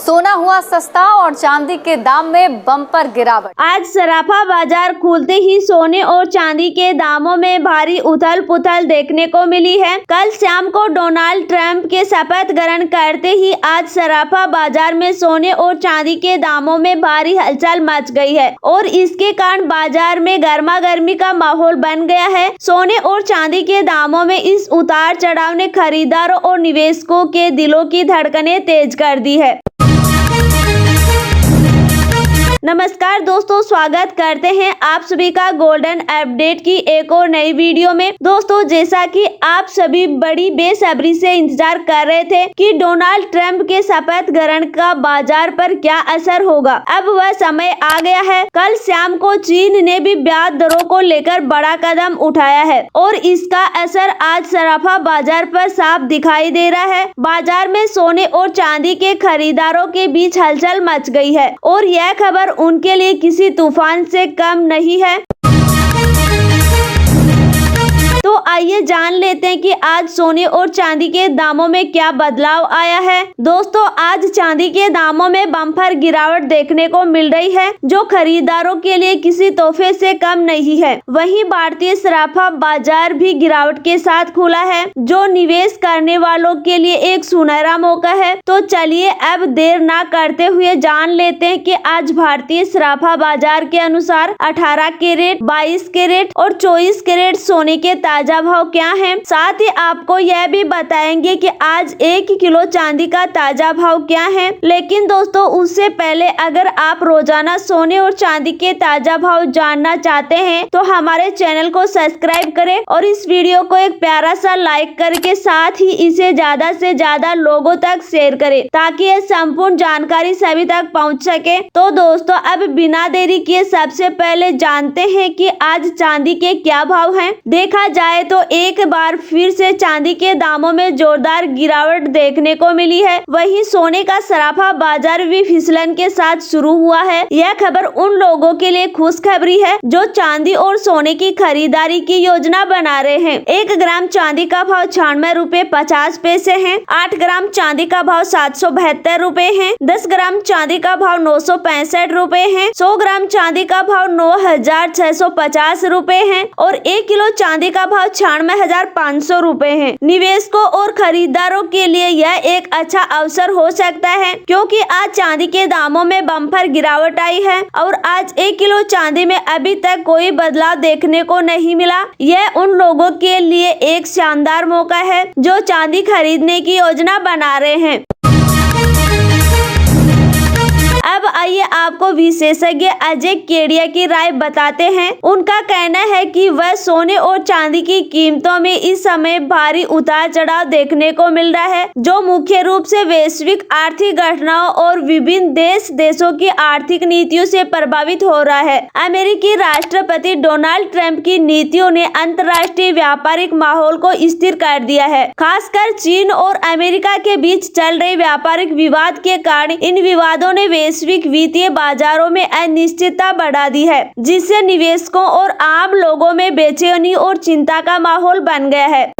सोना हुआ सस्ता और चांदी के दाम में बम्पर गिरावट। आज सराफा बाजार खुलते ही सोने और चांदी के दामों में भारी उथल पुथल देखने को मिली है। कल शाम को डोनाल्ड ट्रंप के शपथ ग्रहण करते ही आज सराफा बाजार में सोने और चांदी के दामों में भारी हलचल मच गई है और इसके कारण बाजार में गर्मा गर्मी का माहौल बन गया है। सोने और चांदी के दामों में इस उतार चढ़ाव ने खरीदारों और निवेशकों के दिलों की धड़कनें तेज कर दी है। नमस्कार दोस्तों, स्वागत करते हैं आप सभी का गोल्डन अपडेट की एक और नई वीडियो में। दोस्तों, जैसा कि आप सभी बड़ी बेसब्री से इंतजार कर रहे थे कि डोनाल्ड ट्रंप के शपथ ग्रहण का बाजार पर क्या असर होगा, अब वह समय आ गया है। कल शाम को चीन ने भी ब्याज दरों को लेकर बड़ा कदम उठाया है और इसका असर आज सराफा बाजार पर साफ दिखाई दे रहा है। बाजार में सोने और चांदी के खरीदारों के बीच हलचल मच गई है और यह खबर उनके लिए किसी तूफान से कम नहीं है। तो आइए जान लेते हैं कि आज सोने और चांदी के दामों में क्या बदलाव आया है। दोस्तों, आज चांदी के दामों में बम्पर गिरावट देखने को मिल रही है, जो खरीदारों के लिए किसी तोहफे से कम नहीं है। वहीं भारतीय सराफा बाजार भी गिरावट के साथ खुला है, जो निवेश करने वालों के लिए एक सुनहरा मौका है। तो चलिए अब देर ना करते हुए जान लेते हैं कि आज भारतीय सराफा बाजार के अनुसार 18 कैरेट, 22 कैरेट और 24 कैरेट सोने के ताजा भाव क्या है। साथ ही आपको यह भी बताएंगे कि आज 1 किलो चांदी का ताजा भाव क्या है। लेकिन दोस्तों, उससे पहले अगर आप रोजाना सोने और चांदी के ताजा भाव जानना चाहते हैं तो हमारे चैनल को सब्सक्राइब करें और इस वीडियो को एक प्यारा सा लाइक करके साथ ही इसे ज्यादा से ज्यादा लोगों तक शेयर करें, ताकि यह संपूर्ण जानकारी सभी तक पहुंच सके। तो दोस्तों, अब बिना देरी किए सबसे पहले जानते हैं कि आज चांदी के क्या भाव हैं। देखा जाए तो एक बार फिर से चांदी के दामों में जोरदार गिरावट देखने को मिली है। वहीं सोने का सराफा बाजार भी फिसलन के साथ शुरू हुआ है। यह खबर उन लोगों के लिए खुशखबरी है जो चांदी और सोने की खरीदारी की योजना बना रहे हैं। 1 ग्राम चांदी का भाव 96 रुपए 50 पैसे है। 8 ग्राम चांदी का भाव 772 रुपए है। 10 ग्राम चांदी का भाव 965 रुपए है। 100 ग्राम चांदी का भाव 9650 रुपए है और 1 किलो चांदी का भाव 96,500 रुपए है। निवेशकों और खरीदारों के लिए यह एक अच्छा अवसर हो सकता है, क्योंकि आज चांदी के दामों में बम्पर गिरावट आई है और आज 1 किलो चांदी में अभी तक कोई बदलाव देखने को नहीं मिला। यह उन लोगों के लिए एक शानदार मौका है जो चांदी खरीदने की योजना बना रहे हैं। अब आइए आपको विशेषज्ञ अजय केडिया की राय बताते हैं। उनका कहना है कि वह सोने और चांदी की कीमतों में इस समय भारी उतार चढ़ाव देखने को मिल रहा है, जो मुख्य रूप से वैश्विक आर्थिक घटनाओं और विभिन्न देशों की आर्थिक नीतियों से प्रभावित हो रहा है। अमेरिकी राष्ट्रपति डोनाल्ड ट्रंप की नीतियों ने अंतर्राष्ट्रीय व्यापारिक माहौल को स्थिर कर दिया है। खासकर चीन और अमेरिका के बीच चल रहे व्यापारिक विवाद के कारण इन विवादों ने वैश्विक वित्तीय बाजारों में अनिश्चितता बढ़ा दी है, जिससे निवेशकों और आम लोगों में बेचैनी और चिंता का माहौल बन गया है।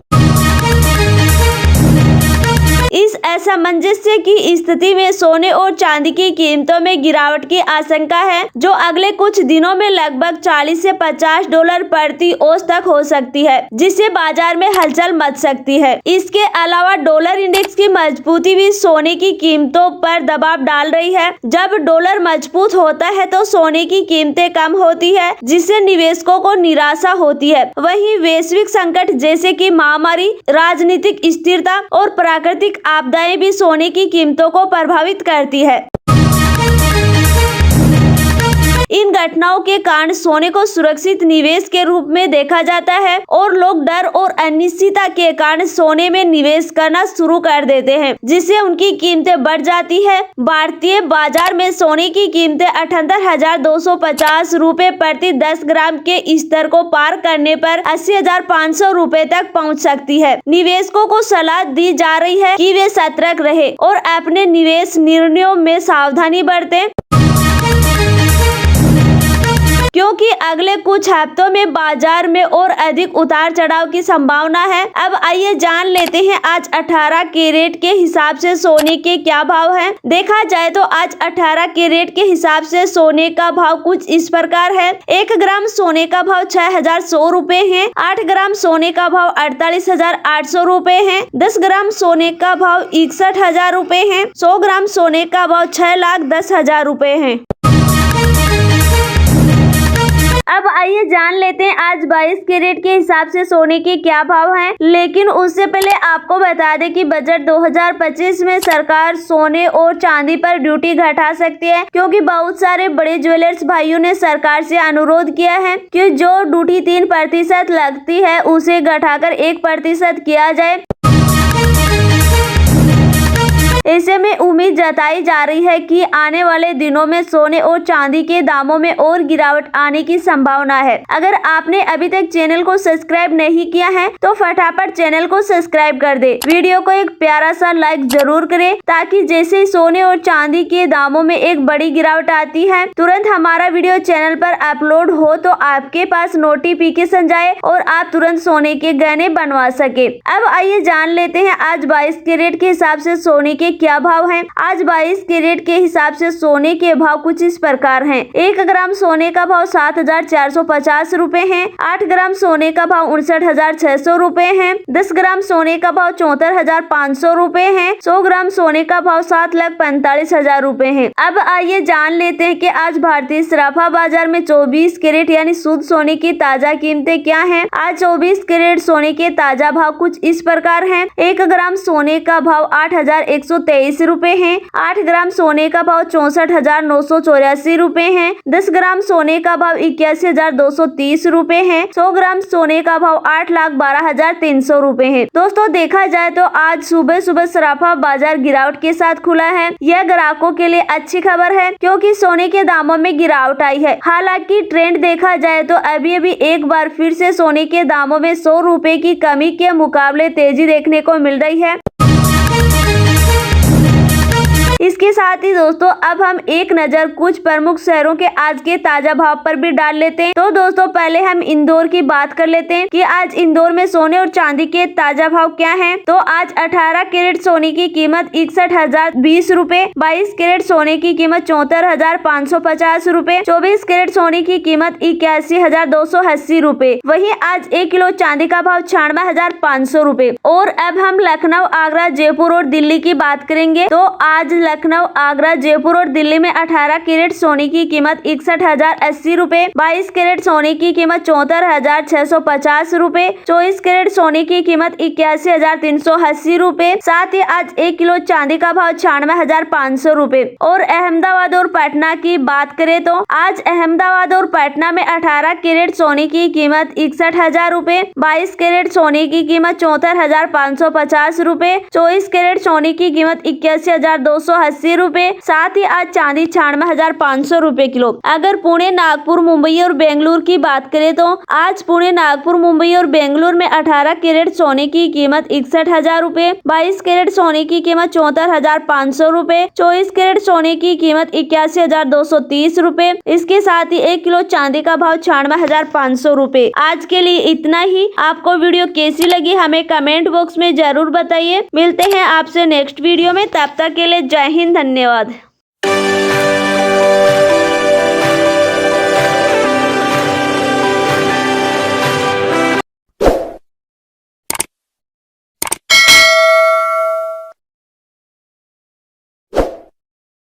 इस असमंजस्य की स्थिति में सोने और चांदी की कीमतों में गिरावट की आशंका है, जो अगले कुछ दिनों में लगभग 40 से 50 डॉलर प्रति औंस तक हो सकती है, जिससे बाजार में हलचल मच सकती है। इसके अलावा डॉलर इंडेक्स की मजबूती भी सोने की कीमतों पर दबाव डाल रही है। जब डॉलर मजबूत होता है तो सोने की कीमतें कम होती है, जिससे निवेशकों को निराशा होती है। वहीं वैश्विक संकट जैसे कि महामारी, राजनीतिक स्थिरता और प्राकृतिक आपदाएं भी सोने की कीमतों को प्रभावित करती है। इन घटनाओं के कारण सोने को सुरक्षित निवेश के रूप में देखा जाता है और लोग डर और अनिश्चितता के कारण सोने में निवेश करना शुरू कर देते हैं, जिससे उनकी कीमतें बढ़ जाती है। भारतीय बाजार में सोने की कीमतें 78,250 रुपए प्रति 10 ग्राम के स्तर को पार करने पर 80,500 रुपए तक पहुंच सकती है। निवेशकों को सलाह दी जा रही है कि वे सतर्क रहे और अपने निवेश निर्णयों में सावधानी बरतें। क्योंकि अगले कुछ हफ्तों में बाजार में और अधिक उतार चढ़ाव की संभावना है। अब आइए जान लेते हैं आज 18 कैरेट के हिसाब से सोने के क्या भाव है। देखा जाए तो आज 18 कैरेट के हिसाब से सोने का भाव कुछ इस प्रकार है। 1 ग्राम सोने का भाव 6100 रुपए है। 8 ग्राम सोने का भाव 48,800 रुपए है। 10 ग्राम सोने का भाव 61,000 रुपए है। 100 ग्राम सोने का भाव 6,10,000 रुपए है। अब आइए जान लेते हैं आज 22 कैरेट के हिसाब से सोने के क्या भाव हैं। लेकिन उससे पहले आपको बता दें कि बजट 2025 में सरकार सोने और चांदी पर ड्यूटी घटा सकती है, क्योंकि बहुत सारे बड़े ज्वेलर्स भाइयों ने सरकार से अनुरोध किया है कि जो ड्यूटी 3% लगती है उसे घटाकर 1% किया जाए। ऐसे में उम्मीद जताई जा रही है कि आने वाले दिनों में सोने और चांदी के दामों में और गिरावट आने की संभावना है। अगर आपने अभी तक चैनल को सब्सक्राइब नहीं किया है तो फटाफट चैनल को सब्सक्राइब कर दे। वीडियो को एक प्यारा सा लाइक जरूर करें, ताकि जैसे ही सोने और चांदी के दामों में एक बड़ी गिरावट आती है तुरंत हमारा वीडियो चैनल पर अपलोड हो तो आपके पास नोटिफिकेशन जाए और आप तुरंत सोने के गहने बनवा सके। अब आइए जान लेते हैं आज 22 कैरेट के हिसाब से सोने के क्या भाव हैं। आज 22 कैरेट के हिसाब से सोने के भाव कुछ इस प्रकार हैं। 1 ग्राम सोने का भाव 7,450 रुपए है। 8 ग्राम सोने का भाव 59,600 रुपए है। 10 ग्राम सोने का भाव 74,500 रुपए है। 100 ग्राम सोने का भाव 7,45,000 रुपए है। अब आइए जान लेते हैं कि आज भारतीय सराफा बाजार में 24 कैरेट यानी शुद्ध सोने की ताजा कीमतें क्या हैं। आज 24 कैरेट सोने के ताजा भाव कुछ इस प्रकार हैं। 1 ग्राम सोने का भाव 8,123 रुपए है। 8 ग्राम सोने का भाव 64,984 रुपए है। 10 ग्राम सोने का भाव 81,230 रुपए है। 100 ग्राम सोने का भाव 8,12,300 रुपए है। दोस्तों देखा जाए तो आज सुबह सुबह सराफा बाजार गिरावट के साथ खुला है। यह ग्राहकों के लिए अच्छी खबर है, क्योंकि सोने के दामों में गिरावट आई है। हालांकि ट्रेंड देखा जाए तो अभी अभी एक बार फिर से सोने के दामों में 100 रुपए की कमी के मुकाबले तेजी देखने को मिल रही है। इसके साथ ही दोस्तों अब हम एक नजर कुछ प्रमुख शहरों के आज के ताजा भाव पर भी डाल लेते हैं। तो दोस्तों पहले हम इंदौर की बात कर लेते हैं कि आज इंदौर में सोने और चांदी के ताजा भाव क्या हैं। तो आज 18 कैरेट सोने की कीमत 61,020 रुपए, 22 कैरेट सोने की कीमत 74,550 रुपए, 24 कैरेट सोने की कीमत 81,280 रुपए। वहीं आज 1 किलो चांदी का भाव 96,500 रुपए। और अब हम लखनऊ, आगरा, जयपुर और दिल्ली की बात करेंगे। तो आज लखनऊ, आगरा, जयपुर और दिल्ली में 18 कैरेट सोने की कीमत 61,080 रुपए, 22 कैरेट सोने की कीमत 74,650 रुपए, 24 कैरेट सोने की कीमत 81,380 रुपए। साथ ही आज 1 किलो चांदी का भाव 96,500 रुपए। और अहमदाबाद और पटना की बात करें तो आज अहमदाबाद और पटना में 18 कैरेट सोने की कीमत 61,000 रुपए, 22 कैरेट सोने की कीमत 74,550 रुपए, 24 कैरेट सोने की कीमत 81,280 रुपए। साथ ही आज चांदी 96,500 रुपए किलो। अगर पुणे, नागपुर, मुंबई और बेंगलुरु की बात करें तो आज पुणे, नागपुर, मुंबई और बेंगलुरु में 18 कैरेट सोने की कीमत 61,000 रुपए, 22 कैरेट सोने की कीमत 74,500 रुपए, 24 कैरेट सोने की कीमत 81,230 रुपए। इसके साथ ही 1 किलो चांदी का भाव 96,500 रुपए। आज के लिए इतना ही। आपको वीडियो कैसी लगी हमें कमेंट बॉक्स में जरूर बताइए। मिलते हैं आपसे नेक्स्ट वीडियो में, तब तक के लिए जय हिंद, धन्यवाद।